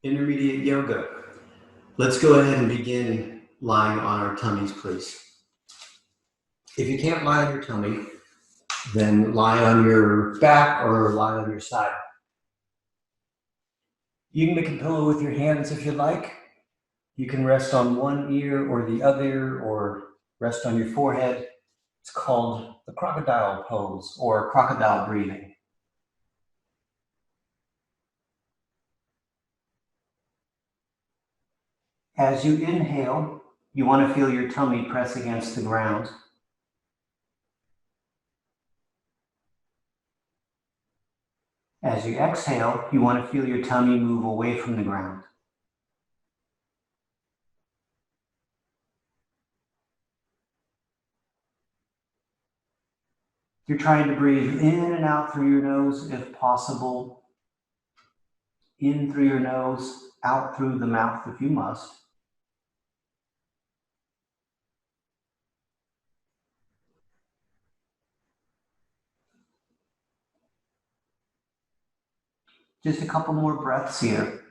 Intermediate yoga. Let's go ahead and begin lying on our tummies, please. If you can't lie on your tummy, then lie on your back or lie on your side. You can make a pillow with your hands if you like. You can rest on one ear or the other, or rest on your forehead. It's called the crocodile pose or crocodile breathing. As you inhale, you want to feel your tummy press against the ground. As you exhale, you want to feel your tummy move away from the ground. You're trying to breathe in and out through your nose if possible. In through your nose, out through the mouth if you must. Just a couple more breaths here.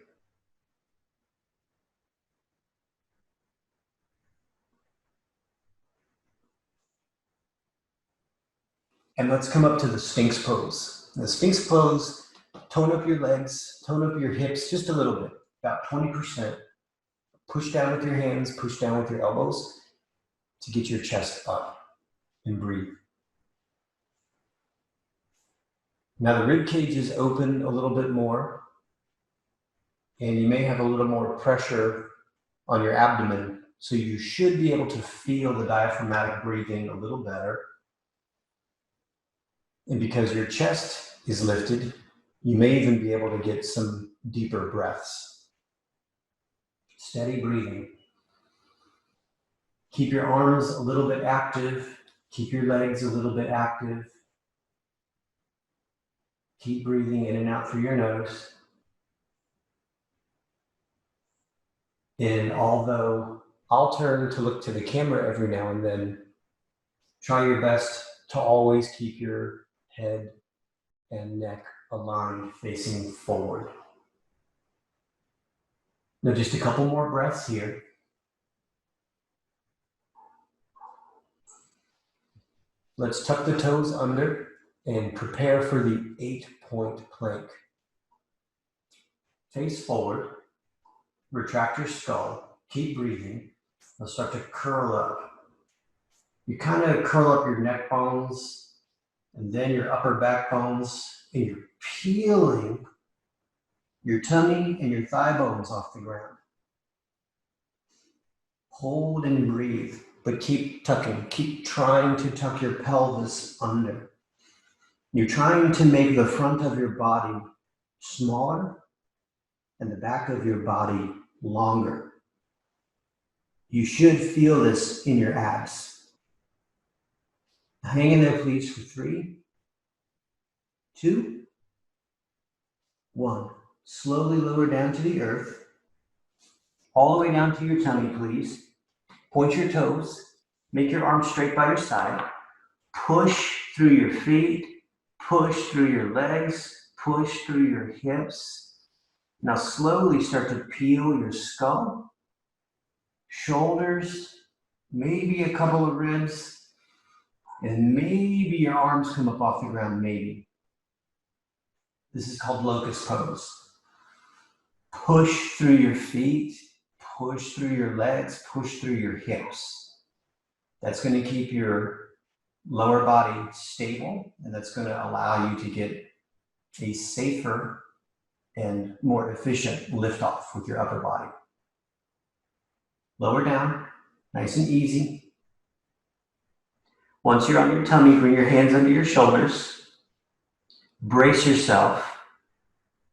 And let's come up to the Sphinx pose. The Sphinx pose, tone up your legs, tone up your hips just a little bit, about 20%. Push down with your hands, push down with your elbows to get your chest up and breathe. Now the rib cage is open a little bit more, and you may have a little more pressure on your abdomen, so you should be able to feel the diaphragmatic breathing a little better. And because your chest is lifted, you may even be able to get some deeper breaths. Steady breathing. Keep your arms a little bit active. Keep your legs a little bit active. Keep breathing in and out through your nose. And although I'll turn to look to the camera every now and then, try your best to always keep your head and neck aligned, facing forward. Now just a couple more breaths here. Let's tuck the toes under and prepare for the 8-point plank. Face forward, retract your skull, keep breathing. Now start to curl up. You kind of curl up your neck bones and then your upper back bones, and you're peeling your tummy and your thigh bones off the ground. Hold and breathe, but keep tucking. Keep trying to tuck your pelvis under. You're trying to make the front of your body smaller and the back of your body longer. You should feel this in your abs. Hang in there, please, for 3, 2, 1. Slowly lower down to the earth. All the way down to your tummy, please. Point your toes. Make your arms straight by your side. Push through your feet. Push through your legs. Push through your hips. Now slowly start to peel your skull, shoulders, maybe a couple of ribs, and maybe your arms come up off the ground, maybe. This is called locust pose. Push through your feet, push through your legs, push through your hips. That's going to keep your lower body stable, and that's going to allow you to get a safer and more efficient liftoff with your upper body. Lower down, nice and easy. Once you're on your tummy, bring your hands under your shoulders. Brace yourself.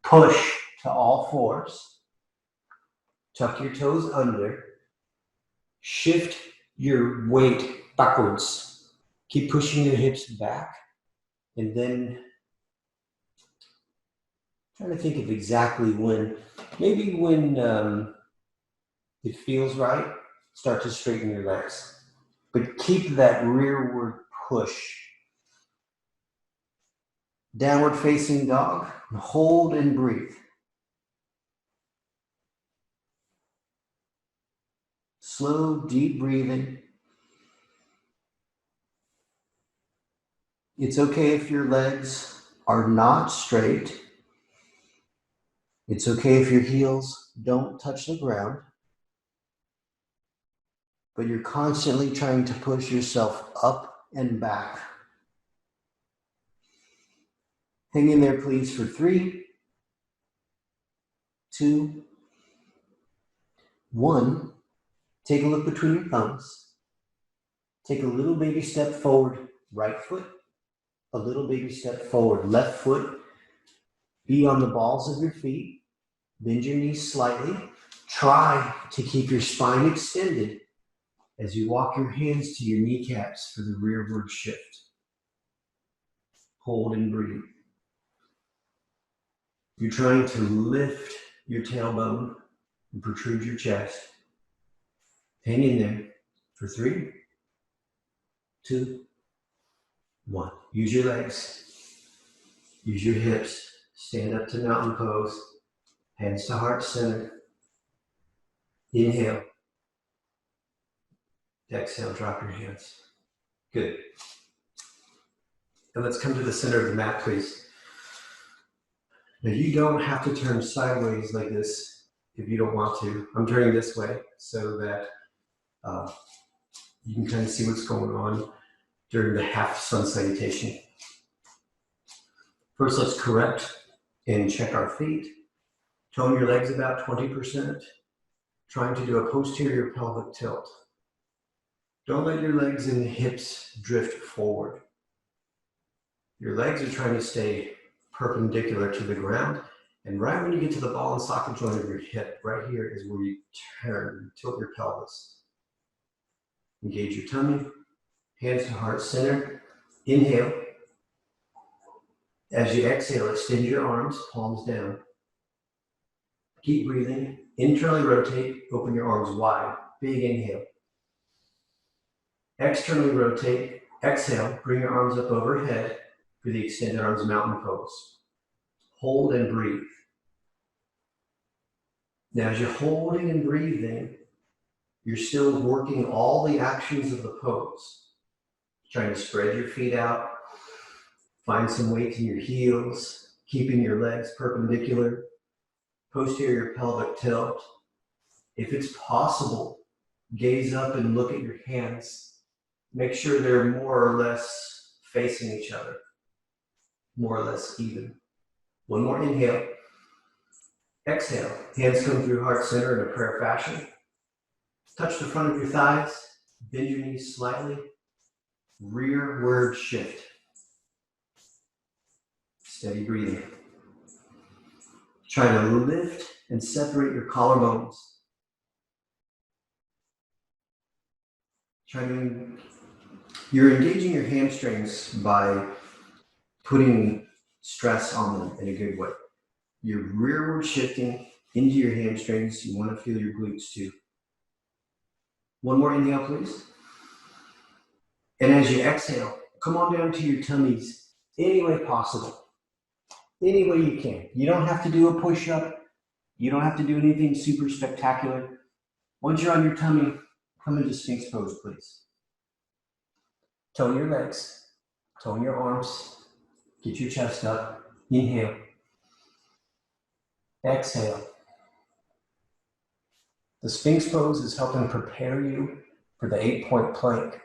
Push to all fours. Tuck your toes under. Shift your weight backwards. Keep pushing your hips back. And then, trying to think of exactly when, maybe when it feels right, start to straighten your legs. But keep that rearward push. Downward facing dog. Hold and breathe. Slow, deep breathing. It's okay if your legs are not straight. It's okay if your heels don't touch the ground, but you're constantly trying to push yourself up and back. Hang in there, please, for 3, 2, 1. Take a look between your thumbs. Take a little baby step forward, right foot. A little baby step forward, left foot. Be on the balls of your feet. Bend your knees slightly. Try to keep your spine extended as you walk your hands to your kneecaps for the rearward shift. Hold and breathe. You're trying to lift your tailbone and protrude your chest. Hang in there for 3, 2, 1. Use your legs. Use your hips. Stand up to mountain pose. Hands to heart center. Inhale. Exhale, drop your hands. Good. And let's come to the center of the mat, please. Now you don't have to turn sideways like this if you don't want to. I'm turning this way so that you can kind of see what's going on during the half sun salutation. First, let's correct and check our feet. Tone your legs about 20%. Trying to do a posterior pelvic tilt. Don't let your legs and hips drift forward. Your legs are trying to stay perpendicular to the ground. And right when you get to the ball and socket joint of your hip, right here is where you turn, tilt your pelvis. Engage your tummy, hands to heart center. Inhale. As you exhale, extend your arms, palms down. Keep breathing. Internally rotate, open your arms wide. Big inhale. Externally rotate, exhale, bring your arms up overhead for the extended arms mountain pose. Hold and breathe. Now as you're holding and breathing, you're still working all the actions of the pose. Trying to spread your feet out, find some weight in your heels, keeping your legs perpendicular, posterior pelvic tilt. If it's possible, gaze up and look at your hands. Make sure they're more or less facing each other, more or less even. One more inhale. Exhale. Hands come through heart center in a prayer fashion. Touch the front of your thighs. Bend your knees slightly. Rearward shift. Steady breathing. Try to lift and separate your collarbones. You're engaging your hamstrings by putting stress on them in a good way. You're rearward shifting into your hamstrings. You want to feel your glutes too. One more inhale, please. And as you exhale, come on down to your tummies any way possible. Any way you can. You don't have to do a push-up. You don't have to do anything super spectacular. Once you're on your tummy, come into Sphinx pose, please. Tone your legs. Tone your arms. Get your chest up. Inhale. Exhale. The Sphinx pose is helping prepare you for the 8-point plank.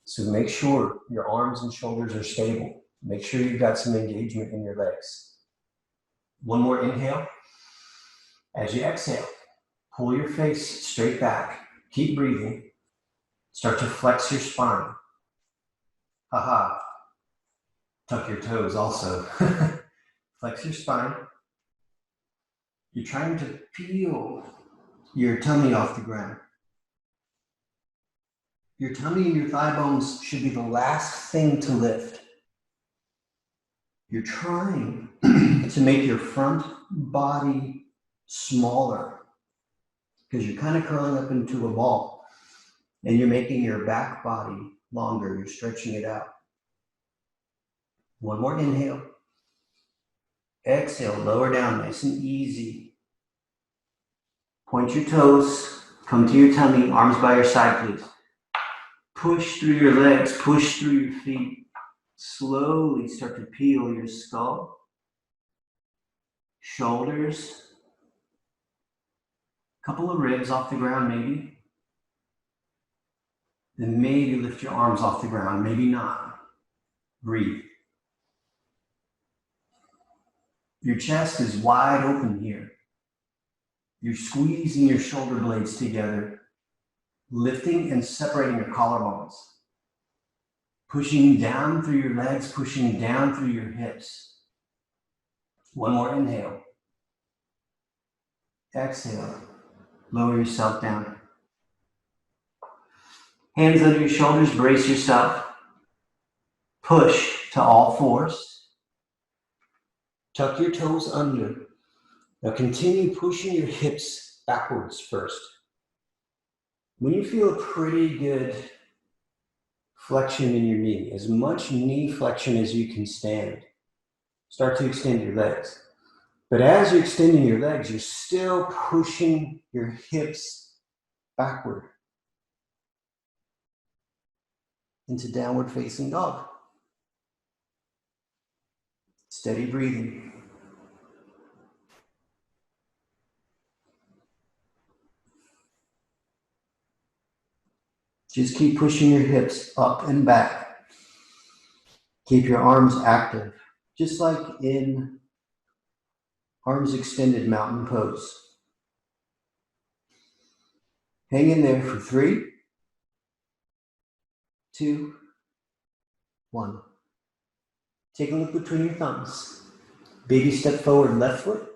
So make sure your arms and shoulders are stable. Make sure you've got some engagement in your legs. One more inhale. As you exhale, pull your face straight back. Keep breathing. Start to flex your spine. Haha. Tuck your toes also. Flex your spine. You're trying to peel your tummy off the ground. Your tummy and your thigh bones should be the last thing to lift. You're trying to make your front body smaller because you're kind of curling up into a ball and you're making your back body longer. You're stretching it out. One more inhale. Exhale, lower down nice and easy. Point your toes, Come to your tummy, arms by your side, please. Push through your legs, push through your feet. Slowly start to peel your skull, shoulders, couple of ribs off the ground maybe. Then maybe lift your arms off the ground, maybe not. Breathe. Your chest is wide open here. You're squeezing your shoulder blades together, lifting and separating your collarbones. Pushing down through your legs, pushing down through your hips. One more inhale. Exhale. Lower yourself down. Hands under your shoulders, brace yourself. Push to all fours. Tuck your toes under. Now continue pushing your hips backwards first. When you feel a pretty good flexion in your knee, as much knee flexion as you can stand, start to extend your legs. But as you're extending your legs, you're still pushing your hips backward into downward facing dog. Steady breathing. Just keep pushing your hips up and back. Keep your arms active, just like in arms extended mountain pose. Hang in there for 3, 2, 1. Take a look between your thumbs. Baby step forward, left foot.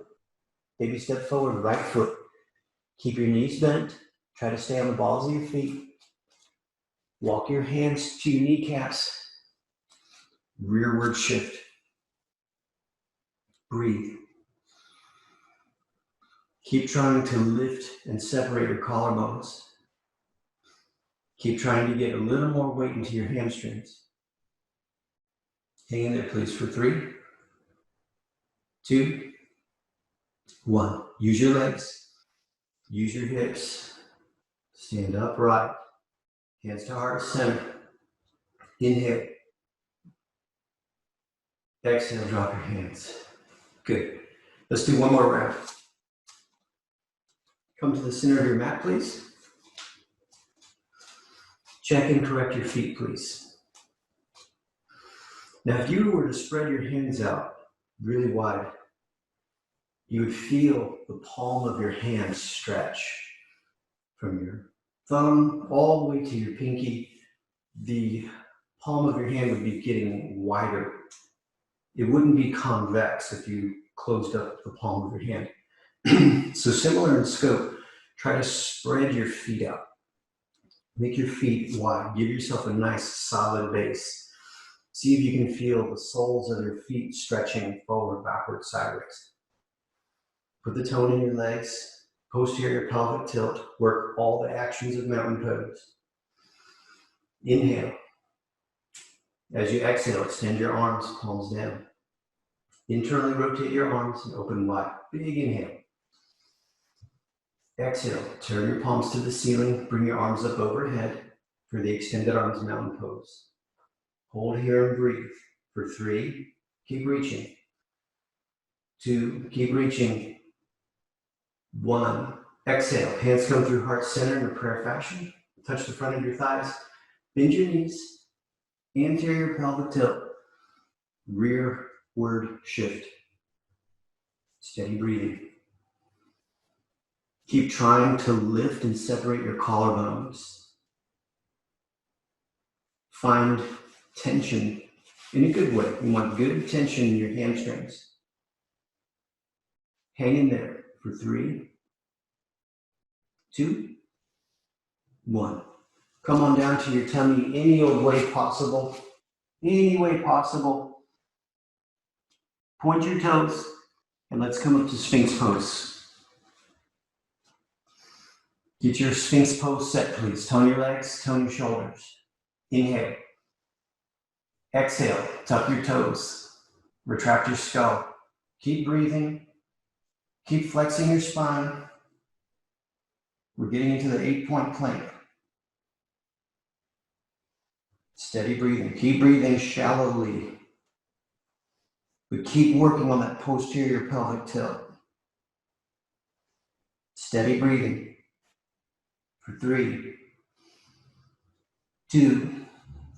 Baby step forward, right foot. Keep your knees bent. Try to stay on the balls of your feet. Walk your hands to your kneecaps. Rearward shift. Breathe. Keep trying to lift and separate your collarbones. Keep trying to get a little more weight into your hamstrings. Hang in there, please, for 3, 2, 1. Use your legs. Use your hips. Stand upright. Hands to heart center. Inhale. Exhale, drop your hands. Good. Let's do one more round. Come to the center of your mat, please. Check and correct your feet, please. Now, if you were to spread your hands out really wide, you would feel the palm of your hand stretch from your thumb all the way to your pinky. The palm of your hand would be getting wider. It wouldn't be convex if you closed up the palm of your hand. So similar in scope, try to spread your feet out. Make your feet wide. Give yourself a nice solid base. See if you can feel the soles of your feet stretching forward, backward, sideways. Put the tone in your legs. Posterior pelvic tilt. Work all the actions of mountain pose. Inhale. As you exhale, extend your arms, palms down. Internally rotate your arms and open wide. Big inhale. Exhale, turn your palms to the ceiling. Bring your arms up overhead for the extended arms mountain pose. Hold here and breathe for 3. Keep reaching. 2. Keep reaching. 1. Exhale. Hands come through heart center in a prayer fashion. Touch the front of your thighs. Bend your knees. Anterior pelvic tilt. Rearward shift. Steady breathing. Keep trying to lift and separate your collarbones. Find tension in a good way. You want good tension in your hamstrings. Hang in there for 3, 2, 1. Come on down to your tummy any old way possible. Any way possible. Point your toes and let's come up to Sphinx pose. Get your Sphinx pose set, please. Tone your legs, tone your shoulders. Inhale. Exhale, tuck your toes. Retract your skull. Keep breathing. Keep flexing your spine. We're getting into the 8-point plank. Steady breathing. Keep breathing shallowly. But keep working on that posterior pelvic tilt. Steady breathing. For 3, 2,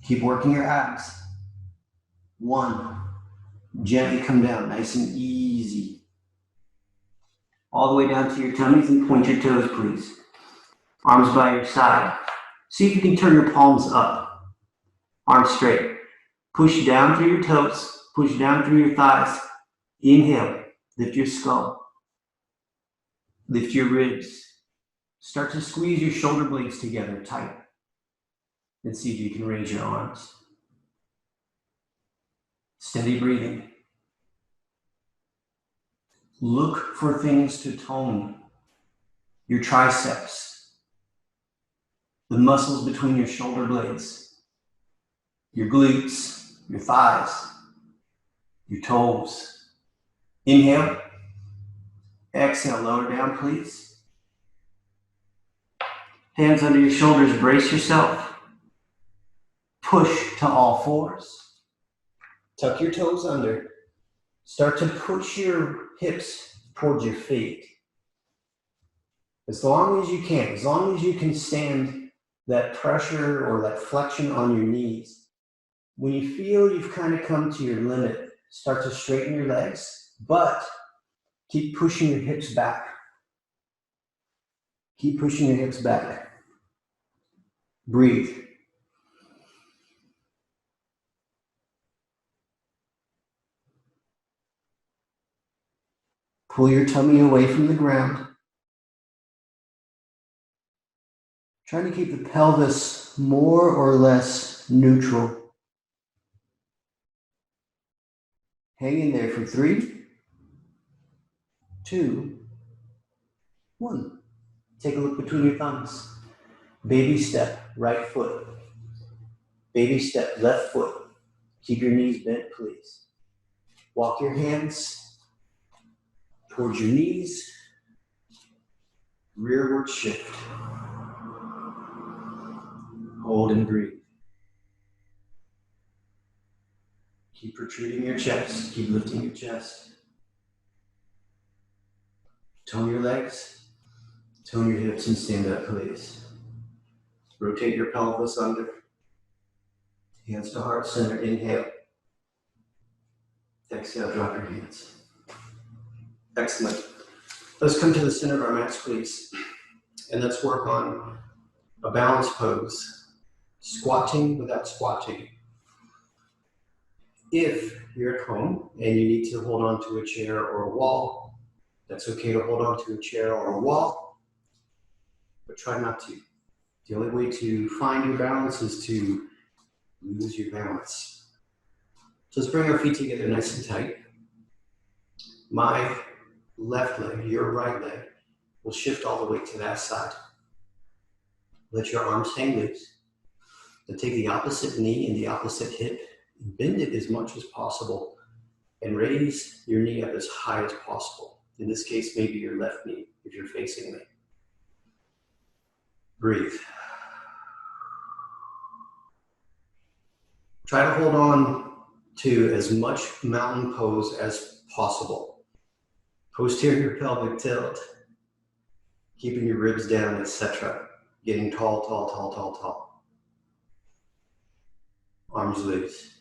keep working your abs. 1, gently come down, nice and easy. All the way down to your tummies and point your toes, please. Arms by your side. See if you can turn your palms up. Arms straight. Push down through your toes. Push down through your thighs. Inhale. Lift your skull. Lift your ribs. Start to squeeze your shoulder blades together tight. And see if you can raise your arms. Steady breathing. Look for things to tone. Your triceps. The muscles between your shoulder blades. Your glutes. Your thighs. Your toes. Inhale. Exhale, lower down, please. Hands under your shoulders, brace yourself. Push to all fours. Tuck your toes under. Start to push your hips towards your feet. As long as you can stand that pressure or that flexion on your knees. When you feel you've kind of come to your limit, start to straighten your legs, but keep pushing your hips back. Keep pushing your hips back. Breathe. Pull your tummy away from the ground. Trying to keep the pelvis more or less neutral. Hang in there for 3, 2, 1. Take a look between your thumbs. Baby step, right foot. Baby step, left foot. Keep your knees bent, please. Walk your hands towards your knees. Rearward shift. Hold and breathe. Keep protruding your chest. Keep lifting your chest. Tone your legs. Tone your hips and stand up, please. Rotate your pelvis under. Hands to heart center. Inhale. Exhale, drop your hands. Excellent. Let's come to the center of our mats, please. And let's work on a balance pose. Squatting without squatting. If you're at home and you need to hold on to a chair or a wall, that's okay to hold on to a chair or a wall, but try not to. The only way to find your balance is to lose your balance. So let's bring our feet together nice and tight. My left leg, your right leg, will shift all the way to that side. Let your arms hang loose. Then take the opposite knee and the opposite hip and bend it as much as possible and raise your knee up as high as possible. In this case, maybe your left knee if you're facing me. Breathe. Try to hold on to as much mountain pose as possible. Posterior pelvic tilt, keeping your ribs down, etc. Getting tall, tall, tall, tall, tall. Arms loose.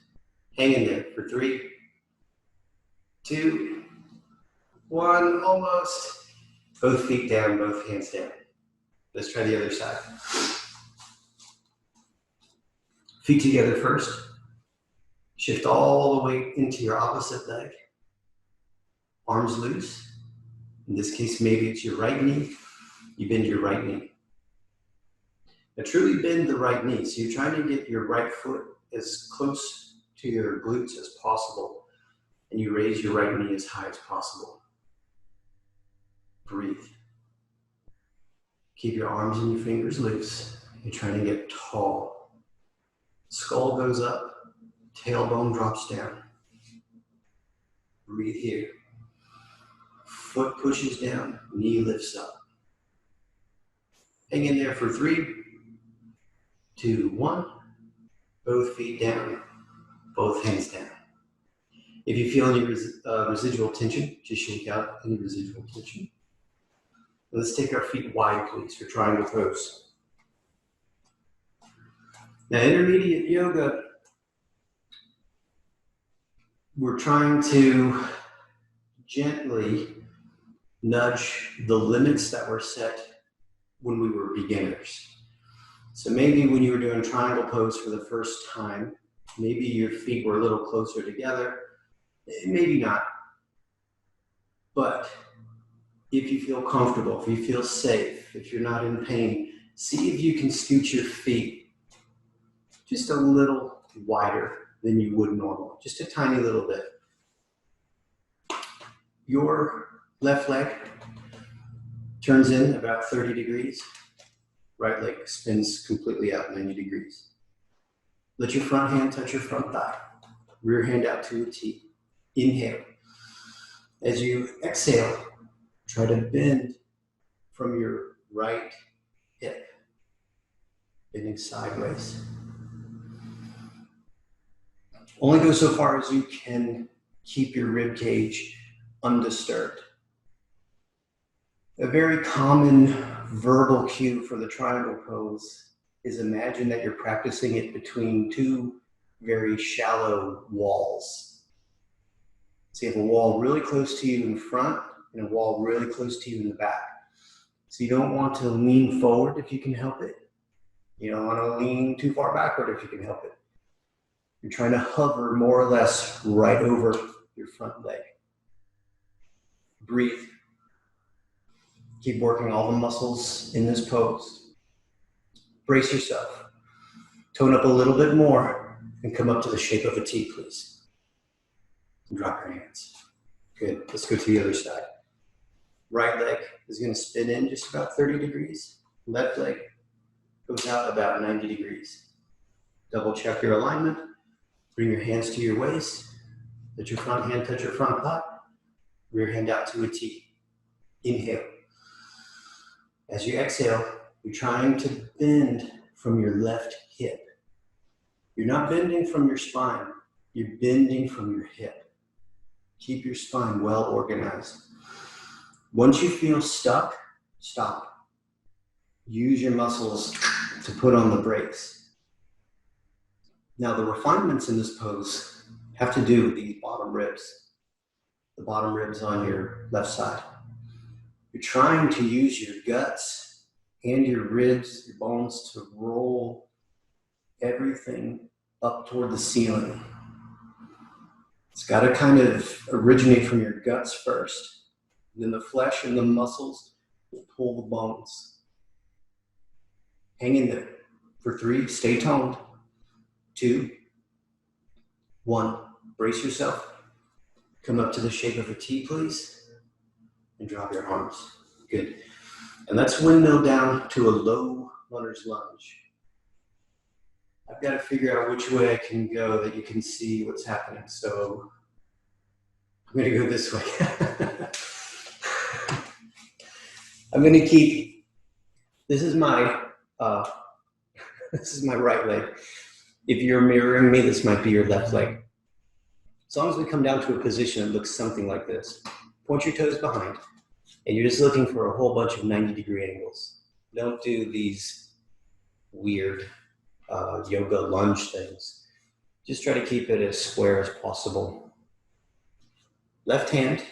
Hang in there for 3, 2, 1, almost. Both feet down, both hands down. Let's try the other side. Feet together first. Shift all the way into your opposite leg. Arms loose. In this case, maybe it's your right knee. You bend your right knee. Now truly bend the right knee. So you're trying to get your right foot as close to your glutes as possible. And you raise your right knee as high as possible. Breathe. Keep your arms and your fingers loose. You're trying to get tall. Skull goes up, tailbone drops down. Breathe here. Foot pushes down, knee lifts up. Hang in there for 3, 2, 1. Both feet down, both hands down. If you feel any residual tension, just shake out any residual tension. Let's take our feet wide, please, for triangle pose. Now, intermediate yoga, we're trying to gently nudge the limits that were set when we were beginners. So maybe when you were doing triangle pose for the first time, maybe your feet were a little closer together, maybe not. But if you feel comfortable, if you feel safe, if you're not in pain, see if you can scoot your feet just a little wider than you would normally, just a tiny little bit. Your left leg turns in about 30 degrees. Right leg spins completely out 90 degrees. Let your front hand touch your front thigh. Rear hand out to a T. Inhale. As you exhale, try to bend from your right hip, bending sideways. Only go so far as you can keep your rib cage undisturbed. A very common verbal cue for the triangle pose is imagine that you're practicing it between two very shallow walls. So you have a wall really close to you in front and a wall really close to you in the back. So you don't want to lean forward if you can help it. You don't want to lean too far backward if you can help it. You're trying to hover more or less right over your front leg. Breathe. Keep working all the muscles in this pose. Brace yourself. Tone up a little bit more and come up to the shape of a T, please. And drop your hands. Good. Let's go to the other side. Right leg is going to spin in just about 30 degrees. Left leg goes out about 90 degrees. Double check your alignment. Bring your hands to your waist. Let your front hand touch your front thigh. Rear hand out to a T. Inhale. As you exhale, you're trying to bend from your left hip. You're not bending from your spine. You're bending from your hip. Keep your spine well organized. Once you feel stuck, stop. Use your muscles to put on the brakes. Now, the refinements in this pose have to do with these bottom ribs. The bottom ribs on your left side. You're trying to use your guts and your ribs, your bones, to roll everything up toward the ceiling. It's got to kind of originate from your guts first. Then the flesh and the muscles will pull the bones. Hang in there for 3, stay toned. 2, 1, brace yourself. Come up to the shape of a T, please. And drop your arms. Good. And let's windmill down to a low runner's lunge. I've got to figure out which way I can go that you can see what's happening. So I'm going to go this way. I'm going to keep, this is my right leg. If you're mirroring me, this might be your left leg. As long as we come down to a position that looks something like this. Point your toes behind, and you're just looking for a whole bunch of 90-degree angles. Don't do these weird yoga lunge things. Just try to keep it as square as possible. Left hand,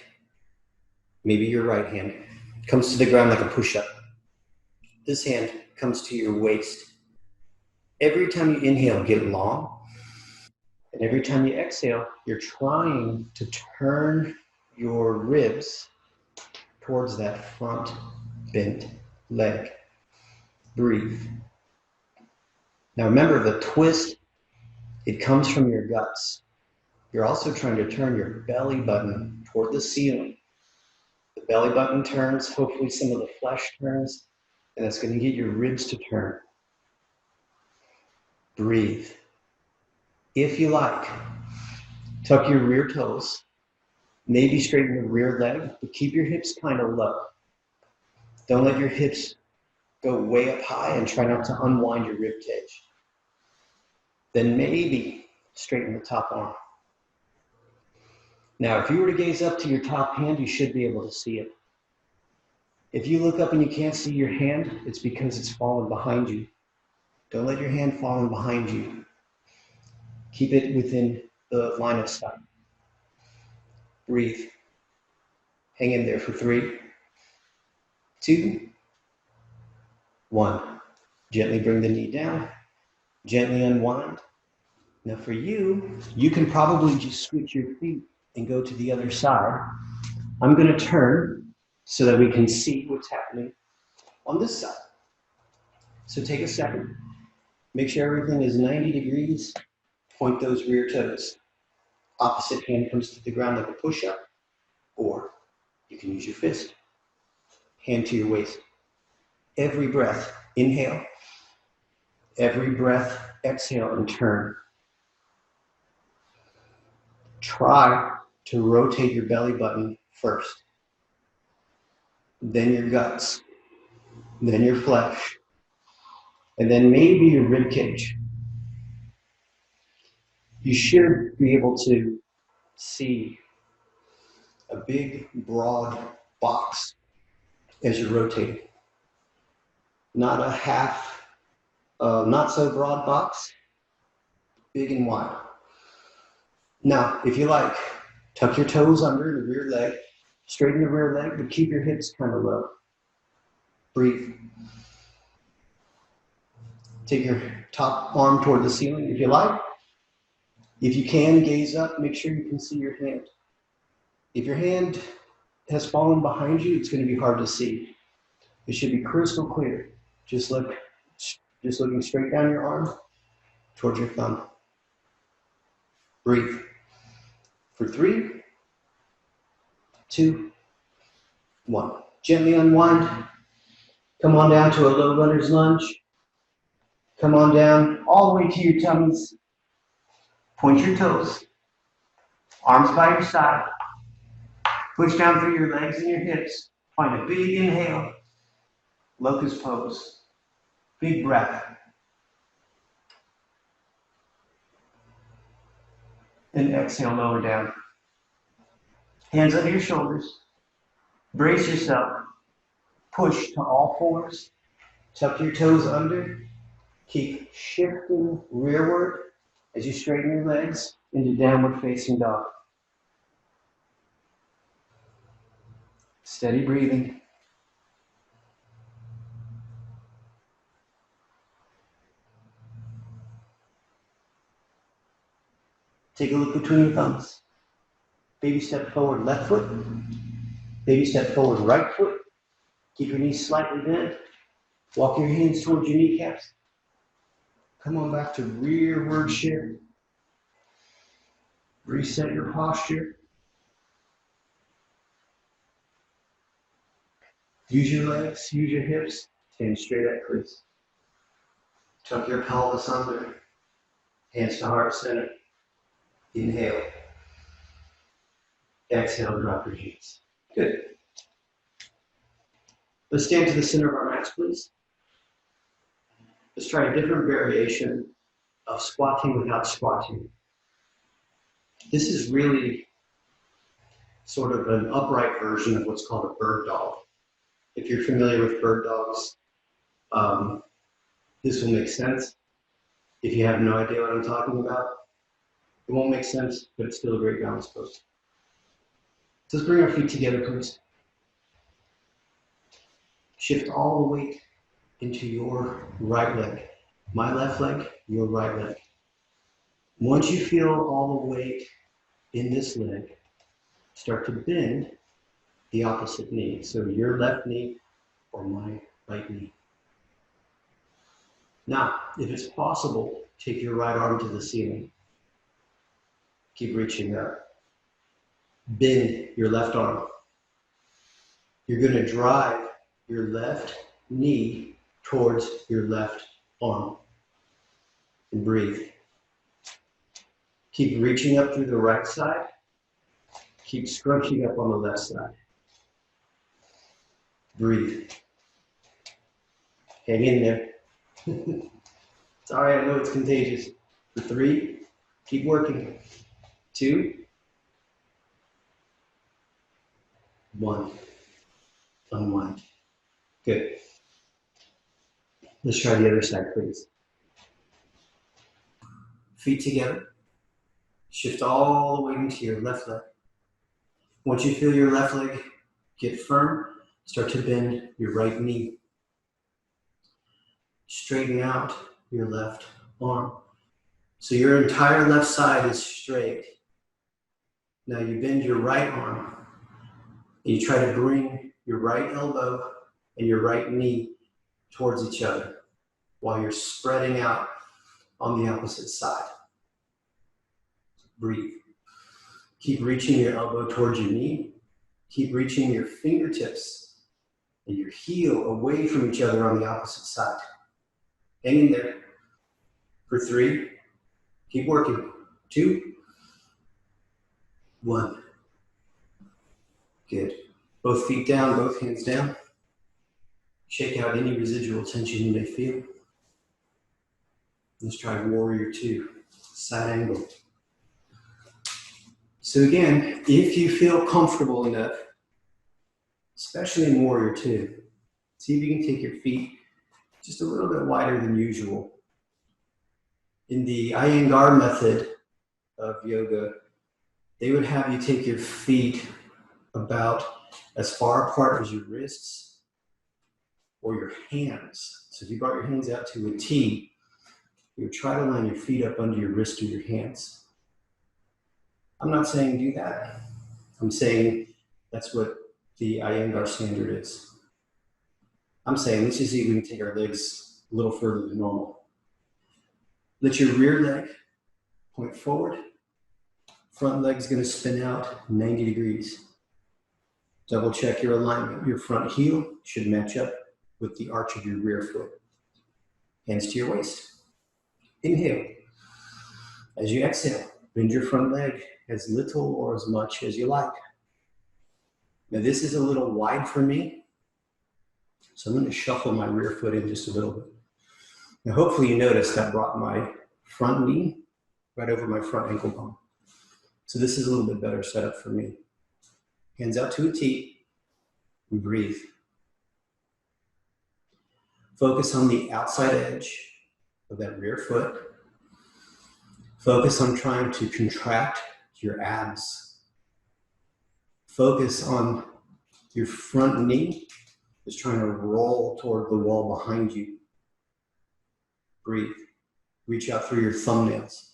maybe your right hand, comes to the ground like a push-up. This hand comes to your waist. Every time you inhale, get long. And every time you exhale, you're trying to turn your ribs towards that front bent leg. Breathe. Now remember, the twist, it comes from your guts. You're also trying to turn your belly button toward the ceiling. The belly button turns, hopefully some of the flesh turns, and that's going to get your ribs to turn. Breathe. If you like, tuck your rear toes. Maybe straighten the rear leg, but keep your hips kind of low. Don't let your hips go way up high and try not to unwind your rib cage. Then maybe straighten the top arm. Now, if you were to gaze up to your top hand, you should be able to see it. If you look up and you can't see your hand, it's because it's fallen behind you. Don't let your hand fall behind you. Keep it within the line of sight. Breathe. Hang in there for 3, 2, 1. Gently bring the knee down. Gently unwind. Now for you, you can probably just switch your feet and go to the other side. I'm going to turn so that we can see what's happening on this side. So take a second. Make sure everything is 90 degrees. Point those rear toes. Opposite hand comes to the ground like a push-up, or you can use your fist. Hand to your waist. Every breath, inhale. Every breath, exhale and turn. Try to rotate your belly button first. Then your guts. Then your flesh. And then maybe your rib cage. You should be able to see a big, broad box as you're rotating. Not a half, not so broad box, big and wide. Now, if you like, tuck your toes under the rear leg, straighten the rear leg, but keep your hips kind of low. Breathe. Take your top arm toward the ceiling if you like. If you can, gaze up, make sure you can see your hand. If your hand has fallen behind you, it's going to be hard to see. It should be crystal clear. Just looking straight down your arm towards your thumb. Breathe. For 3, 2, 1. Gently unwind. Come on down to a low runner's lunge. Come on down all the way to your tummies. Point your toes. Arms by your side. Push down through your legs and your hips. Find a big inhale. Locust pose. Big breath. And exhale, lower down. Hands under your shoulders. Brace yourself. Push to all fours. Tuck your toes under. Keep shifting rearward as you straighten your legs into downward facing dog. Steady breathing. Take a look between your thumbs. Baby step forward, left foot. Baby step forward, right foot. Keep your knees slightly bent. Walk your hands towards your kneecaps. Come on back to rearward shift. Reset your posture. Use your legs, use your hips. Stand straight at crease. Tuck your pelvis under. Hands to heart center. Inhale. Exhale, drop your knees. Good. Let's stand to the center of our mats, please. Let's try a different variation of squatting without squatting. This is really sort of an upright version of what's called a bird dog. If you're familiar with bird dogs, this will make sense. If you have no idea what I'm talking about, it won't make sense, but it's still a great balance pose. So let's bring our feet together, please. Shift all the weight into your right leg. My left leg, your right leg. Once you feel all the weight in this leg, start to bend the opposite knee. So your left knee or my right knee. Now, if it's possible, take your right arm to the ceiling. Keep reaching up. Bend your left arm. You're going to drive your left knee towards your left arm. And breathe. Keep reaching up through the right side. Keep scrunching up on the left side. Breathe. Hang in there. It's all right, I know it's contagious. For 3, keep working. 2, 1. Unwind. Good. Let's try the other side, please. Feet together. Shift all the way into your left leg. Once you feel your left leg get firm, start to bend your right knee. Straighten out your left arm. So your entire left side is straight. Now you bend your right arm. And you try to bring your right elbow and your right knee towards each other while you're spreading out on the opposite side. Breathe. Keep reaching your elbow towards your knee. Keep reaching your fingertips and your heel away from each other on the opposite side. Hang in there. For 3, keep working. 2, 1. Good. Both feet down, both hands down. Shake out any residual tension you may feel. Let's try Warrior 2, side angle. So again, if you feel comfortable enough, especially in Warrior 2, see if you can take your feet just a little bit wider than usual. In the Iyengar method of yoga, they would have you take your feet about as far apart as your wrists or your hands. So if you brought your hands out to a T, you would try to line your feet up under your wrist or your hands. I'm not saying do that. I'm saying that's what the Iyengar standard is. I'm saying let's just see if we can take our legs a little further than normal. Let your rear leg point forward. Front leg's gonna spin out 90 degrees. Double check your alignment. Your front heel should match up with the arch of your rear foot. Hands to your waist. Inhale. As you exhale, bend your front leg as little or as much as you like. Now this is a little wide for me, so I'm going to shuffle my rear foot in just a little bit. Now hopefully you noticed I brought my front knee right over my front ankle bone. So this is a little bit better setup for me. Hands out to a T, and breathe. Focus on the outside edge of that rear foot. Focus on trying to contract your abs. Focus on your front knee is trying to roll toward the wall behind you. Breathe. Reach out through your thumbnails.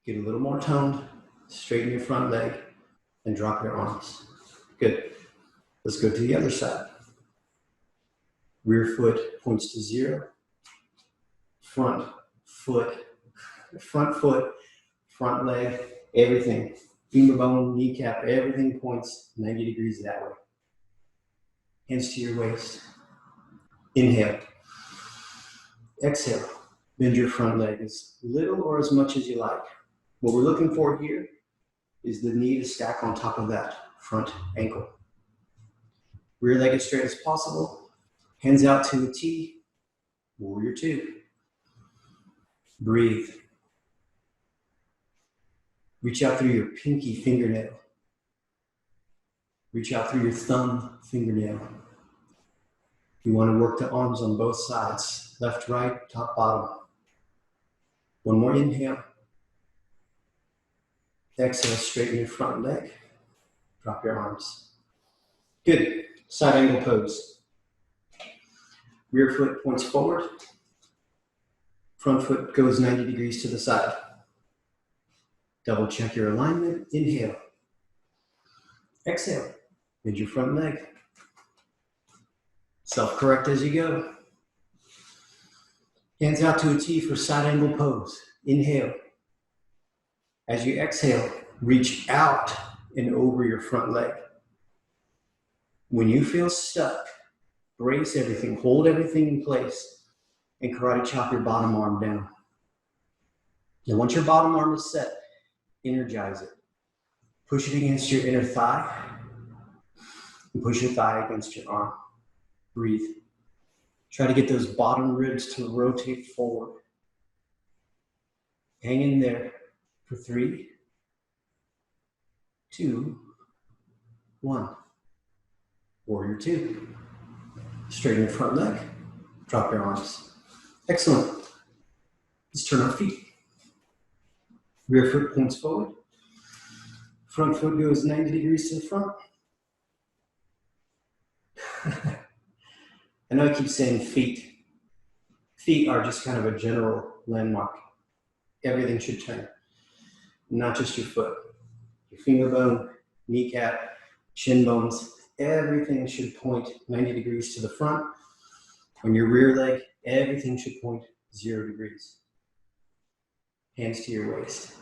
Get a little more toned. Straighten your front leg and drop your arms. Good. Let's go to the other side. Rear foot points to 0. Front foot, front leg, everything. Femur bone, kneecap, everything points 90 degrees that way. Hands to your waist. Inhale. Exhale. Bend your front leg as little or as much as you like. What we're looking for here is the knee to stack on top of that front ankle. Rear leg as straight as possible. Hands out to a T. Warrior 2. Breathe. Reach out through your pinky fingernail. Reach out through your thumb fingernail. You want to work the arms on both sides, left, right, top, bottom. One more inhale. Exhale, straighten your front leg. Drop your arms. Good. Side angle pose. Rear foot points forward. Front foot goes 90 degrees to the side. Double check your alignment. Inhale. Exhale. Bend your front leg. Self-correct as you go. Hands out to a T for side angle pose. Inhale. As you exhale, reach out and over your front leg. When you feel stuck, brace everything, hold everything in place, and karate chop your bottom arm down. Now once your bottom arm is set, energize it. Push it against your inner thigh, and push your thigh against your arm. Breathe. Try to get those bottom ribs to rotate forward. Hang in there for 3, 2, 1. Warrior 2. Straighten your front leg. Drop your arms. Excellent. Let's turn our feet. Rear foot points forward. Front foot goes 90 degrees to the front. I know I keep saying feet. Feet are just kind of a general landmark. Everything should turn, not just your foot. Your femur bone, kneecap, shin bones, everything should point 90 degrees to the front. On your rear leg, everything should point 0 degrees. Hands to your waist.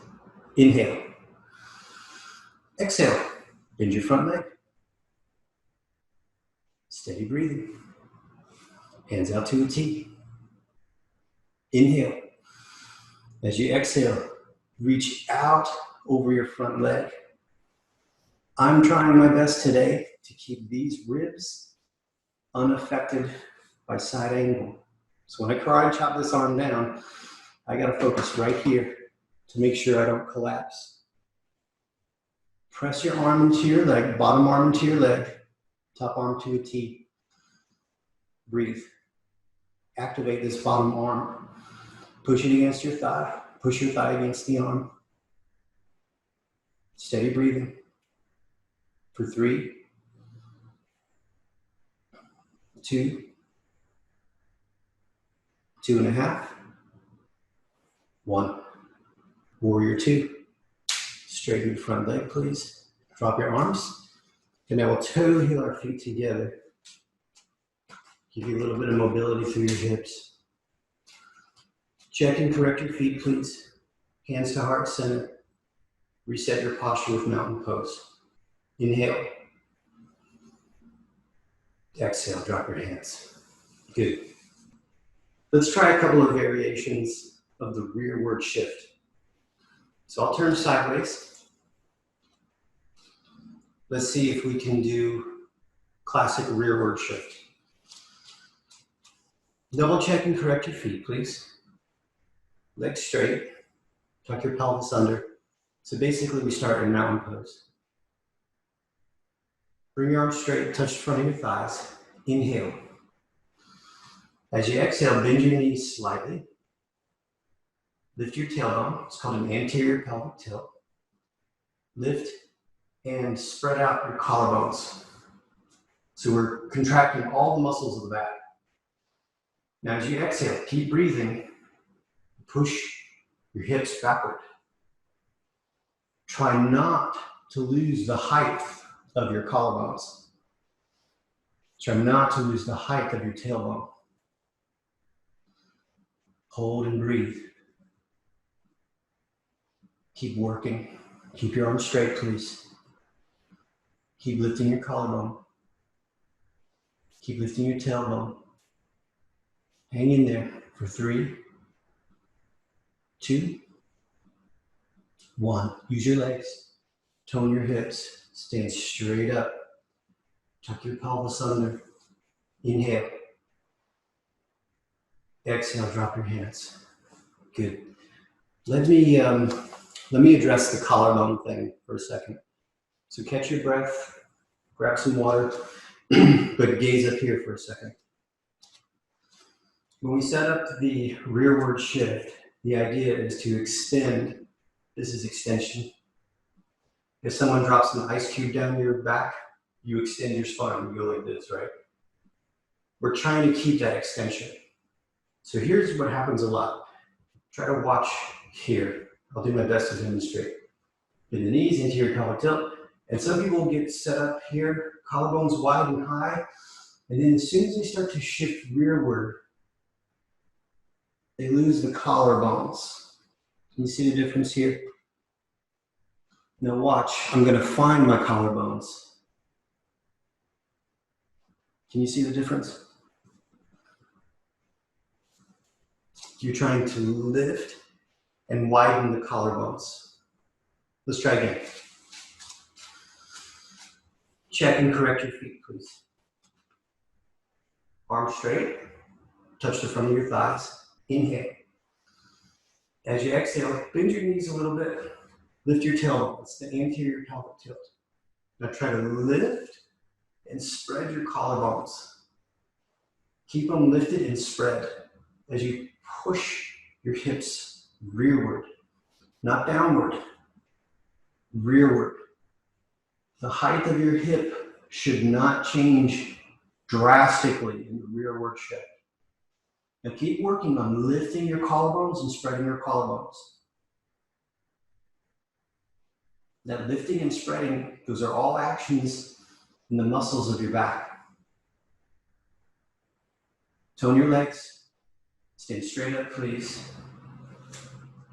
Inhale. Exhale. Bend your front leg. Steady breathing. Hands out to a T. Inhale. As you exhale, reach out over your front leg. I'm trying my best today to keep these ribs unaffected by side angle. So when I karate chop this arm down, I gotta focus right here to make sure I don't collapse. Press your arm into your leg, bottom arm into your leg, top arm to a T. Breathe. Activate this bottom arm. Push it against your thigh. Push your thigh against the arm. Steady breathing. For 3, 2, 2.5, 1. Warrior 2. Straighten your front leg, please. Drop your arms. And now we'll toe heel our feet together. Give you a little bit of mobility through your hips. Check and correct your feet, please. Hands to heart center. Reset your posture with mountain pose. Inhale. Exhale, drop your hands. Good. Let's try a couple of variations of the rearward shift. So I'll turn sideways. Let's see if we can do classic rearward shift. Double check and correct your feet, please. Legs straight. Tuck your pelvis under. So basically we start in mountain pose. Bring your arms straight, touch the front of your thighs. Inhale. As you exhale, bend your knees slightly. Lift your tailbone. It's called an anterior pelvic tilt. Lift and spread out your collarbones. So we're contracting all the muscles of the back. Now as you exhale, keep breathing. Push your hips backward. Try not to lose the height of your collarbones. Try not to lose the height of your tailbone. Hold and breathe. Keep working. Keep your arms straight, please. Keep lifting your collarbone. Keep lifting your tailbone. Hang in there for 3, 2, 1. Use your legs. Tone your hips. Stand straight up. Tuck your pelvis under. Inhale. Exhale, drop your hands. Good. Let me address the collarbone thing for a second. So catch your breath, grab some water, but gaze up here for a second. When we set up the rearward shift, the idea is to extend. This is extension. If someone drops an ice cube down your back, you extend your spine, you go like this, right? We're trying to keep that extension. So here's what happens a lot. Try to watch here. I'll do my best to demonstrate. Bend the knees, anterior pelvic tilt. And some people get set up here, collarbones wide and high. And then as soon as they start to shift rearward, they lose the collarbones. Can you see the difference here? Now watch, I'm going to find my collarbones. Can you see the difference? You're trying to lift and widen the collarbones. Let's try again. Check and correct your feet, please. Arms straight. Touch the front of your thighs. Inhale. As you exhale, bend your knees a little bit. Lift your tailbone. It's the anterior pelvic tilt. Now try to lift and spread your collarbones. Keep them lifted and spread as you push your hips rearward, not downward, rearward. The height of your hip should not change drastically in the rearward shift. Now keep working on lifting your collarbones and spreading your collarbones. That lifting and spreading, those are all actions in the muscles of your back. Tone your legs. Stand straight up, please.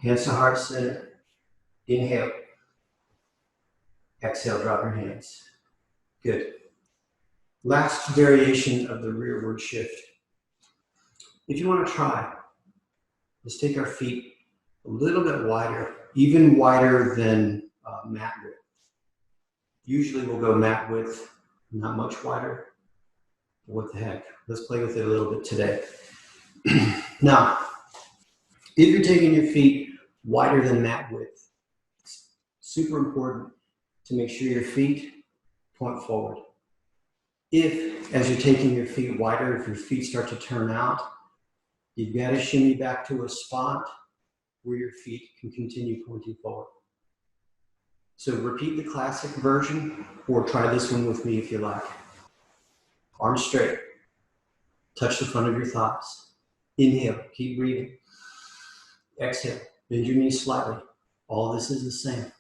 Hands to heart center. Inhale. Exhale, drop your hands. Good. Last variation of the rearward shift. If you want to try, let's take our feet a little bit wider, even wider than mat width. Usually we'll go mat width, not much wider. What the heck? Let's play with it a little bit today. Now, if you're taking your feet wider than mat width, it's super important to make sure your feet point forward. If, as you're taking your feet wider, if your feet start to turn out, you've got to shimmy back to a spot where your feet can continue pointing forward. So repeat the classic version, or try this one with me if you like. Arms straight. Touch the front of your thighs. Inhale, keep breathing. Exhale, bend your knees slightly. All this is the same.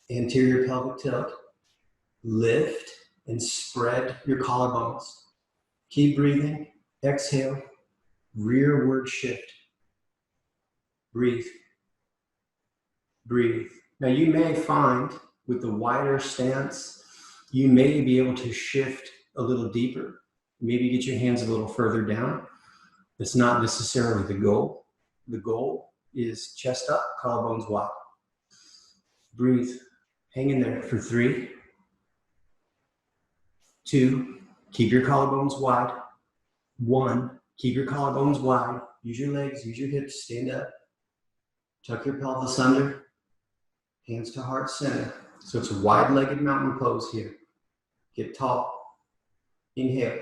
Anterior pelvic tilt. Lift and spread your collarbones. Keep breathing. Exhale, rearward shift. Breathe. Breathe. Now you may find with the wider stance, you may be able to shift a little deeper. Maybe get your hands a little further down. It's not necessarily the goal. The goal is chest up, collarbones wide. Breathe. Hang in there for 3, 2, keep your collarbones wide. 1, keep your collarbones wide. Use your legs, use your hips, stand up. Tuck your pelvis under. Hands to heart center. So it's a wide-legged mountain pose here. Get tall. Inhale.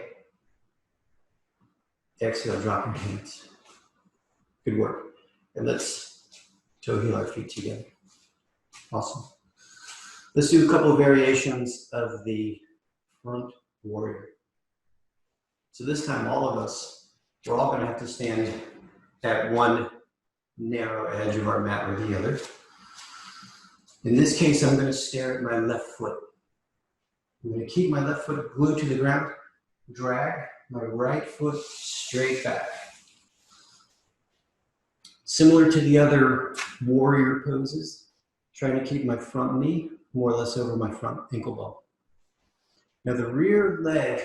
Exhale, drop your hands. Good work. And let's toe heel our feet together. Awesome. Let's do a couple of variations of the front warrior. So this time, all of us, we're all going to have to stand at one narrow edge of our mat or the other. In this case, I'm going to stare at my left foot. I'm going to keep my left foot glued to the ground, drag my right foot straight back. Similar to the other warrior poses, trying to keep my front knee more or less over my front ankle bone. Now the rear leg,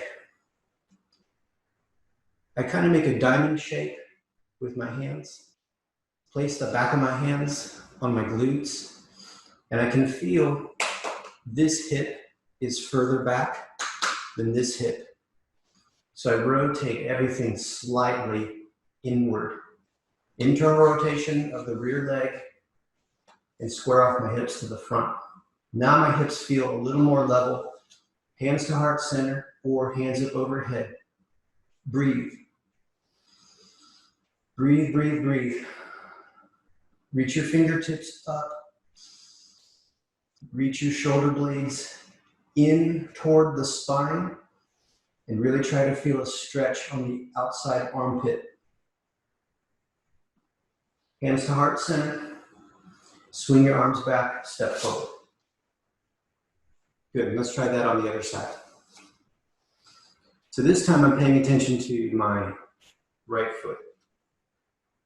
I kind of make a diamond shape with my hands. Place the back of my hands on my glutes, and I can feel this hip is further back than this hip. So I rotate everything slightly inward. Internal rotation of the rear leg and square off my hips to the front. Now my hips feel a little more level. Hands to heart center or hands up overhead. Breathe. Breathe, breathe, breathe. Reach your fingertips up. Reach your shoulder blades in toward the spine and really try to feel a stretch on the outside armpit. Hands to heart center. Swing your arms back, step forward. Good, let's try that on the other side. So this time I'm paying attention to my right foot.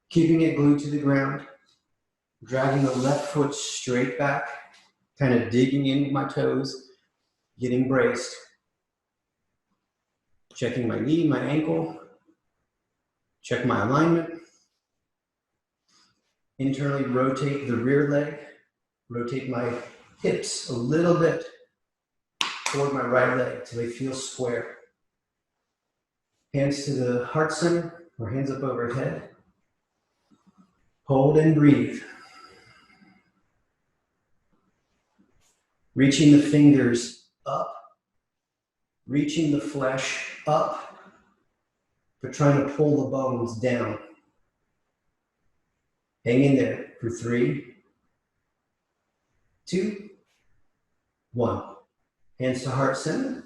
Keeping it glued to the ground, dragging the left foot straight back, kind of digging into my toes, getting braced. Checking my knee, my ankle, check my alignment. Internally rotate the rear leg, rotate my hips a little bit toward my right leg till they feel square. Hands to the heart center or hands up overhead. Hold and breathe. Reaching the fingers up, reaching the flesh up, but trying to pull the bones down. Hang in there for 3, 2, 1. Hands to heart center.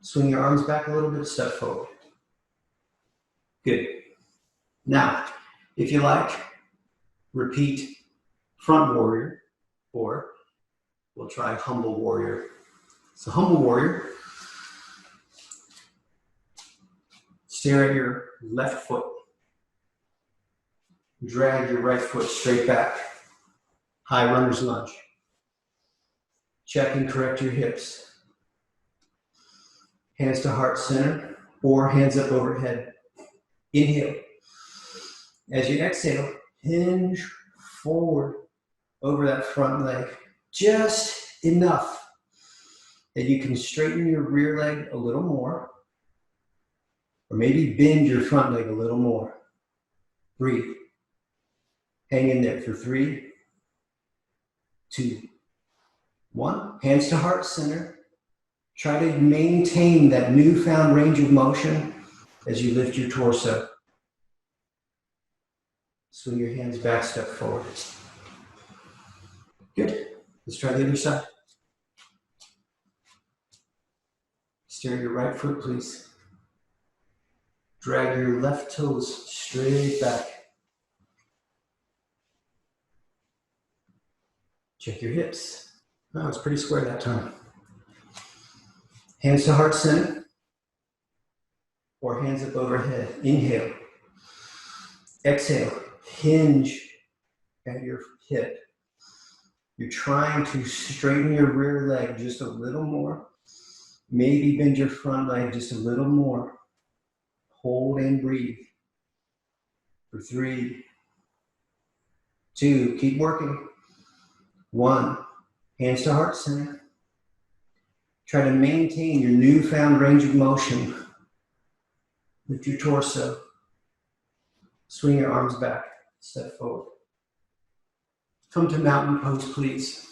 Swing your arms back a little bit, step forward. Good. Now, if you like, repeat front warrior, or we'll try humble warrior. So humble warrior, stare at your left foot. Drag your right foot straight back. High runner's lunge. Check and correct your hips. Hands to heart center or hands up overhead. Inhale. As you exhale, hinge forward over that front leg. Just enough that you can straighten your rear leg a little more, or maybe bend your front leg a little more. Breathe. Hang in there for 3, 2, 1. Hands to heart center. Try to maintain that newfound range of motion as you lift your torso. Swing your hands back, step forward. Good. Let's try the other side. Stare at your right foot, please. Drag your left toes straight back. Check your hips. Oh, it's pretty square that time. Hands to heart center or hands up overhead. Inhale. Exhale. Hinge at your hip. You're trying to straighten your rear leg just a little more. Maybe bend your front leg just a little more. Hold and breathe. For 3, 2, keep working. 1, hands to heart center. Try to maintain your newfound range of motion. Lift your torso. Swing your arms back, step forward. Come to mountain pose, please.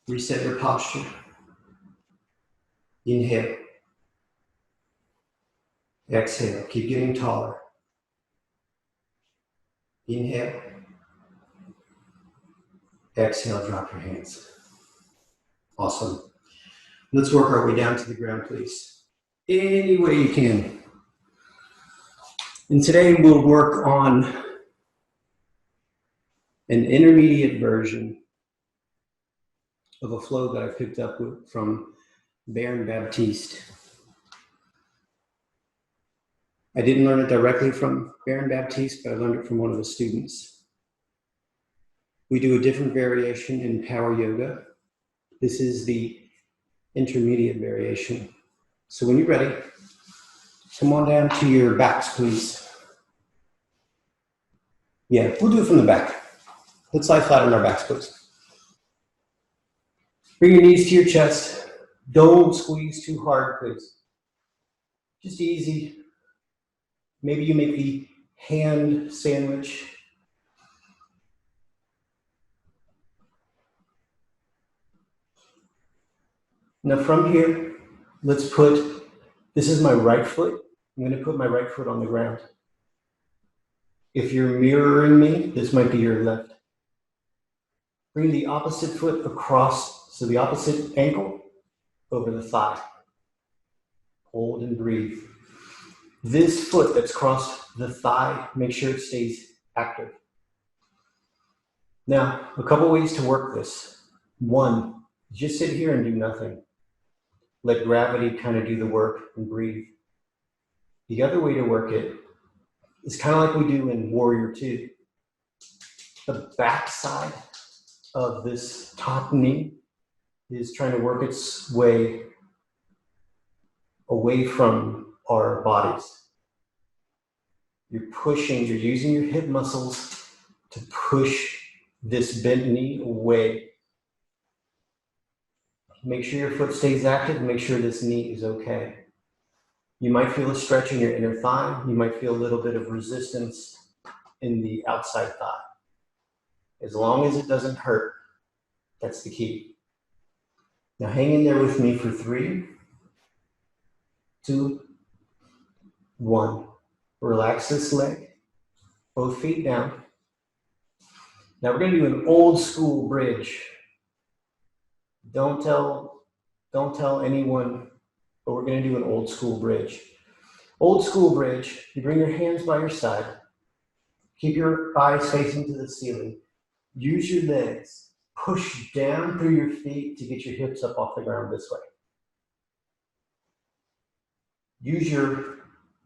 Reset your posture. Inhale. Exhale, keep getting taller. Inhale. Exhale, drop your hands. Awesome. Let's work our way down to the ground, please. Any way you can. And today we'll work on an intermediate version of a flow that I picked up from Baron Baptiste. I didn't learn it directly from Baron Baptiste, but I learned it from one of his students. We do a different variation in power yoga. This is the intermediate variation. So when you're ready, come on down to your backs, please. Yeah, we'll do it from the back. Let's lie flat on our backs, please. Bring your knees to your chest. Don't squeeze too hard, please. Just easy. Maybe you make the hand sandwich. Now from here, let's put, this is my right foot. I'm going to put my right foot on the ground. If you're mirroring me, this might be your left. Bring the opposite foot across, so the opposite ankle over the thigh. Hold and breathe. This foot that's crossed the thigh, make sure it stays active. Now, a couple ways to work this. 1, just sit here and do nothing. Let gravity kind of do the work and breathe. The other way to work it is kind of like we do in Warrior 2. The back side of this top knee is trying to work its way away from our bodies. You're pushing, you're using your hip muscles to push this bent knee away. Make sure your foot stays active, make sure this knee is okay. You might feel a stretch in your inner thigh. You might feel a little bit of resistance in the outside thigh. As long as it doesn't hurt, that's the key. Now hang in there with me for 3, 2, 1. Relax this leg, both feet down. Now we're going to do an old school bridge. Don't tell anyone, but we're going to do an old school bridge. Old school bridge, you bring your hands by your side, keep your eyes facing to the ceiling, use your legs, push down through your feet to get your hips up off the ground this way. Use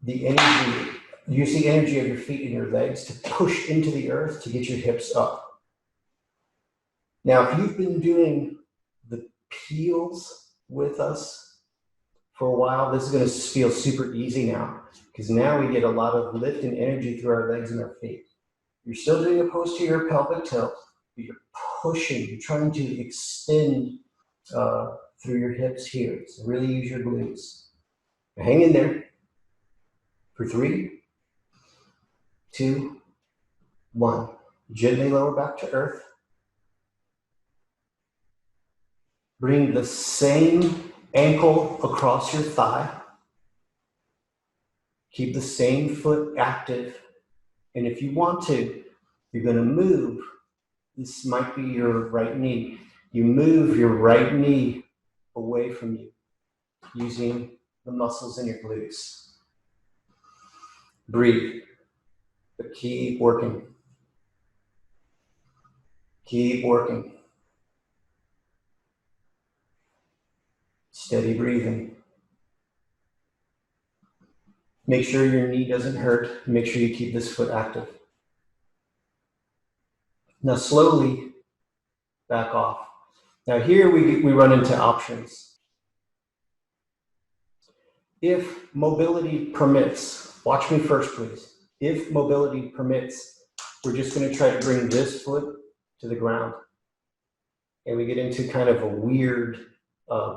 the energy of your feet and your legs to push into the earth to get your hips up. Now, if you've been doing the peels with us for a while, this is going to feel super easy now, because now we get a lot of lift and energy through our legs and our feet. You're still doing a posterior pelvic tilt, but you're pushing, you're trying to extend through your hips here. So really use your glutes. Now hang in there for 3, 2, 1. Gently lower back to earth. Bring the same ankle across your thigh. Keep the same foot active. And if you want to, you're going to move. This might be your right knee. You move your right knee away from you using the muscles in your glutes. Breathe, but keep working. Keep working. Steady breathing. Make sure your knee doesn't hurt. Make sure you keep this foot active. Now slowly back off. Now here we run into options. If mobility permits, watch me first please. If mobility permits, we're just going to try to bring this foot to the ground. And we get into kind of a weird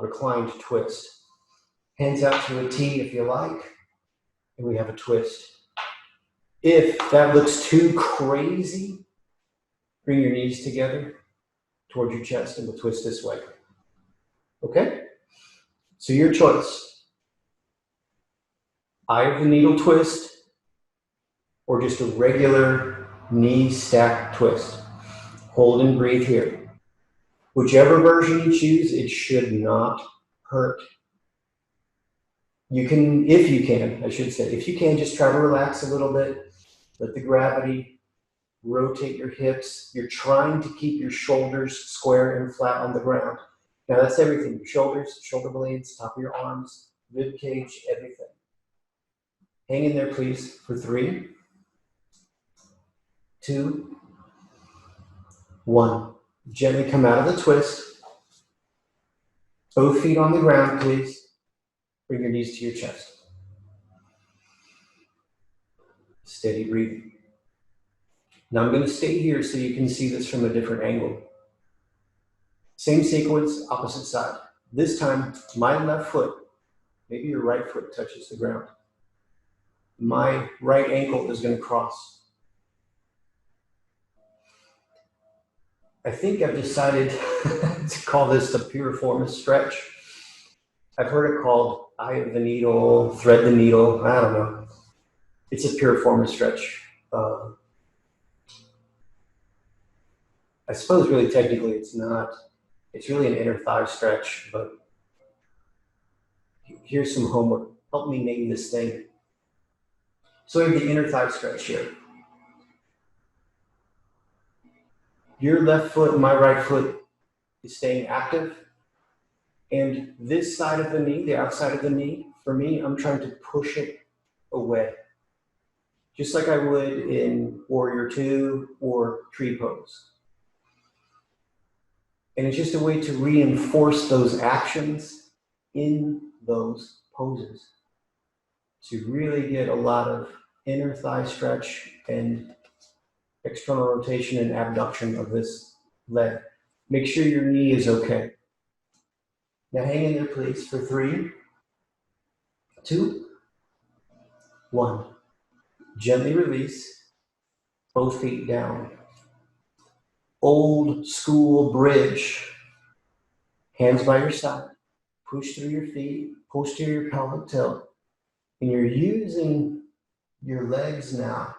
reclined twist. Hands out to a T if you like, and we have a twist. If that looks too crazy, bring your knees together towards your chest and we'll twist this way. Okay? So your choice. Eye of the needle twist or just a regular knee stack twist. Hold and breathe here. Whichever version you choose, it should not hurt. You can, if you can, I should say, if you can, just try to relax a little bit. Let the gravity rotate your hips. You're trying to keep your shoulders square and flat on the ground. Now that's everything. Your shoulders, shoulder blades, top of your arms, rib cage, everything. Hang in there, please, for 3, 2, 1. Gently come out of the twist. Both feet on the ground, please. Bring your knees to your chest. Steady breathing. Now I'm going to stay here so you can see this from a different angle. Same sequence, opposite side. This time, my left foot, maybe your right foot touches the ground. My right ankle is going to cross. I think I've decided to call this the piriformis stretch. I've heard it called eye of the needle, thread the needle, I don't know. It's a piriformis stretch. I suppose really technically it's not. It's really an inner thigh stretch, but here's some homework. Help me name this thing. So we have the inner thigh stretch here. Your left foot and my right foot is staying active. And this side of the knee, the outside of the knee, for me, I'm trying to push it away. Just like I would in Warrior 2 or Tree Pose. And it's just a way to reinforce those actions in those poses. To really get a lot of inner thigh stretch and external rotation and abduction of this leg. Make sure your knee is okay. Now hang in there please for 3, 2, 1. Gently release, both feet down. Old school bridge. Hands by your side. Push through your feet, push through your pelvic tilt. And you're using your legs now.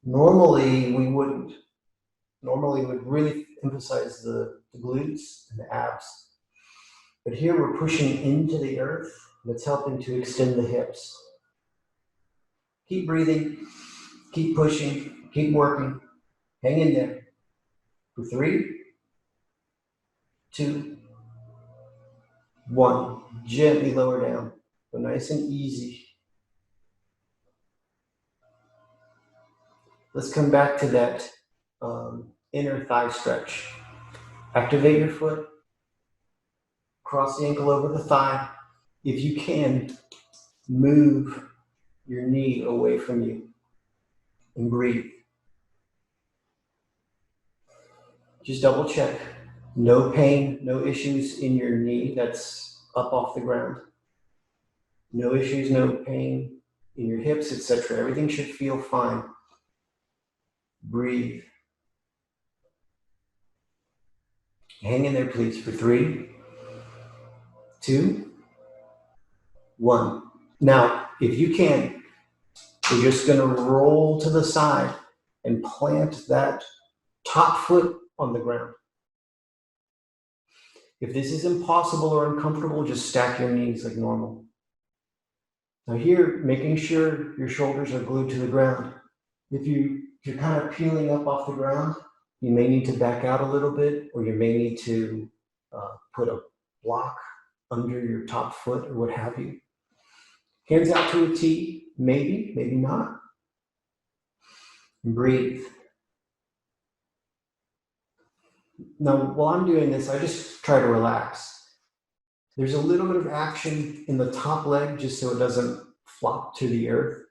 Normally, we wouldn't. Normally, we'd really emphasize the glutes and the abs. But here we're pushing into the earth. That's helping to extend the hips. Keep breathing, keep pushing, keep working. Hang in there. For 3, 2, 1. Gently lower down. Go nice and easy. Let's come back to that inner thigh stretch. Activate your foot. Cross the ankle over the thigh. If you can, move your knee away from you and breathe. Just double check. No pain, no issues in your knee that's up off the ground. No issues, no pain in your hips, etc. Everything should feel fine. Breathe. Hang in there, please, for 3, 2, 1. Now, if you can, we're just going to roll to the side and plant that top foot on the ground. If this is impossible or uncomfortable, just stack your knees like normal. Now here, making sure your shoulders are glued to the ground. If you're kind of peeling up off the ground, you may need to back out a little bit, or you may need to put a block under your top foot or what have you. Hands out to a T, maybe, maybe not. Breathe. Now, while I'm doing this, I just try to relax. There's a little bit of action in the top leg just so it doesn't flop to the earth.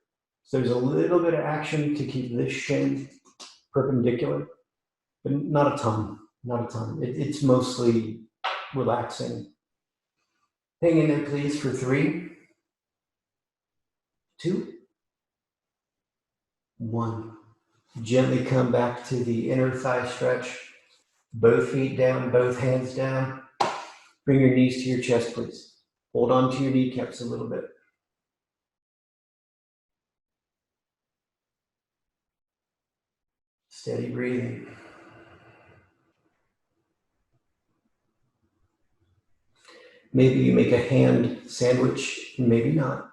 So there's a little bit of action to keep this shin perpendicular, but not a ton, not a ton. It's mostly relaxing. Hang in there, please, for 3, 2, 1. Gently come back to the inner thigh stretch. Both feet down, both hands down. Bring your knees to your chest, please. Hold on to your kneecaps a little bit. Steady breathing. Maybe you make a hand sandwich, maybe not.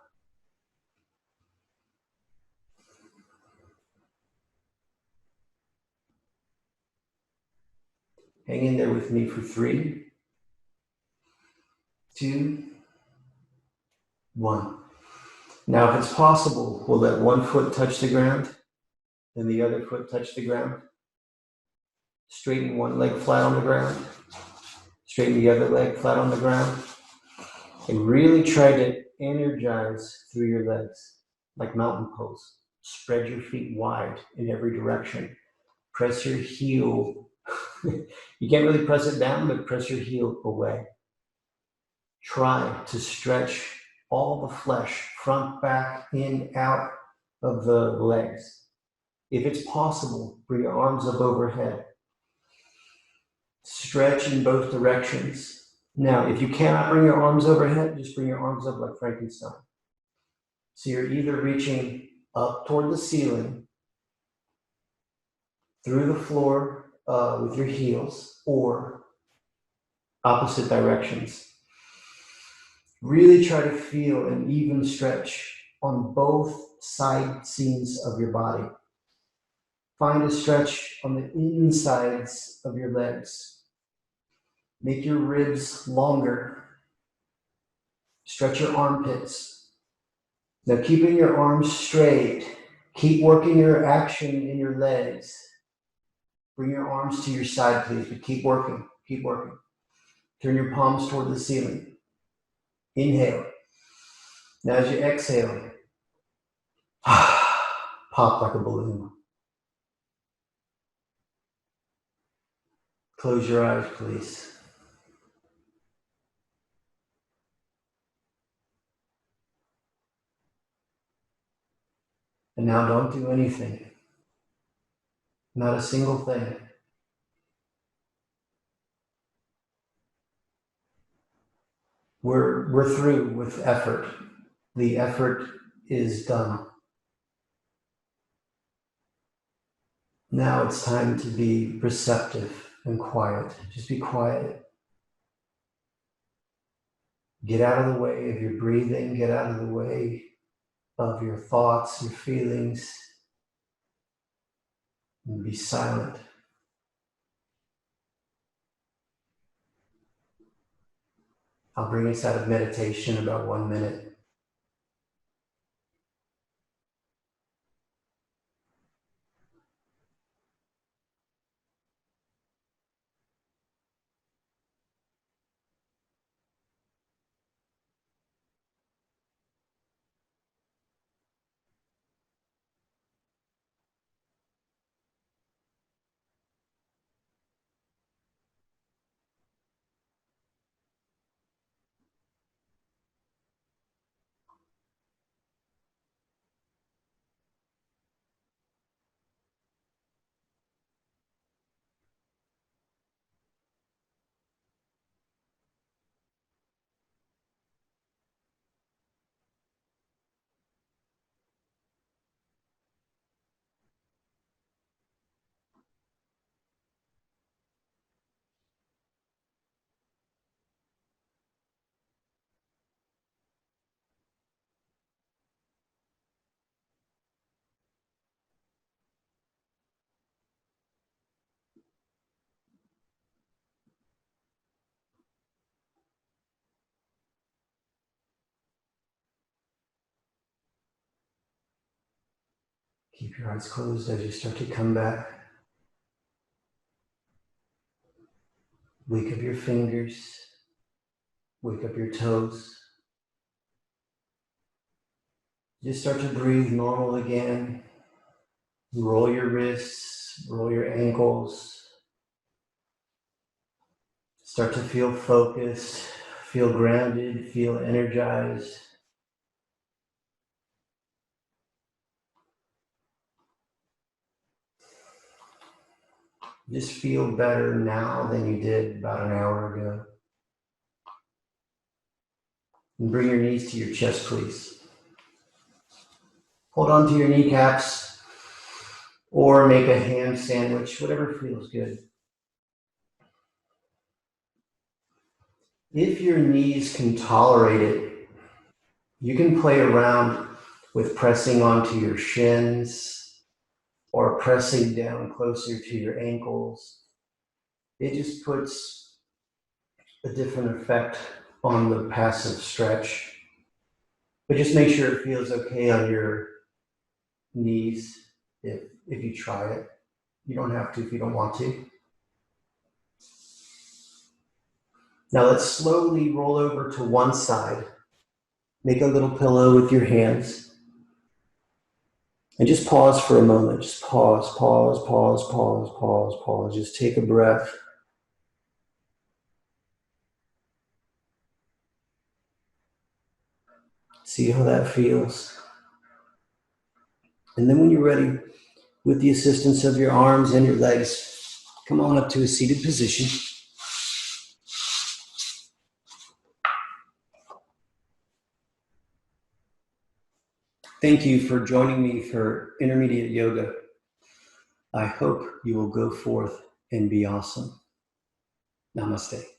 Hang in there with me for 3, 2, 1. Now, if it's possible, we'll let one foot touch the ground, then the other foot touch the ground. Straighten one leg flat on the ground. Straighten the other leg flat on the ground. And really try to energize through your legs, like mountain pose. Spread your feet wide in every direction. Press your heel. You can't really press it down, but press your heel away. Try to stretch all the flesh, front, back, in, out of the legs. If it's possible, bring your arms up overhead. Stretch in both directions. Now, if you cannot bring your arms overhead, just bring your arms up like Frankenstein. So you're either reaching up toward the ceiling, through the floor with your heels, or opposite directions. Really try to feel an even stretch on both side seams of your body. Find a stretch on the insides of your legs. Make your ribs longer. Stretch your armpits. Now, keeping your arms straight, keep working your action in your legs. Bring your arms to your side, please, but keep working, keep working. Turn your palms toward the ceiling. Inhale. Now, as you exhale, pop like a balloon. Close your eyes, please. And now don't do anything. Not a single thing. We're through with effort. The effort is done. Now it's time to be receptive and quiet. Just be quiet. Get out of the way of your breathing. Get out of the way of your thoughts, your feelings. And be silent. I'll bring us out of meditation in about 1 minute. Keep your eyes closed as you start to come back. Wake up your fingers. Wake up your toes. Just start to breathe normal again. Roll your wrists, roll your ankles. Start to feel focused, feel grounded, feel energized. Just feel better now than you did about an hour ago. And bring your knees to your chest, please. Hold on to your kneecaps or make a ham sandwich, whatever feels good. If your knees can tolerate it, you can play around with pressing onto your shins or pressing down closer to your ankles. It just puts a different effect on the passive stretch. But just make sure it feels okay on your knees if you try it. You don't have to if you don't want to. Now let's slowly roll over to one side. Make a little pillow with your hands. And just pause for a moment. Just pause, pause, pause, pause, pause, pause. Just take a breath. See how that feels. And then when you're ready, with the assistance of your arms and your legs, come on up to a seated position. Thank you for joining me for intermediate yoga. I hope you will go forth and be awesome. Namaste.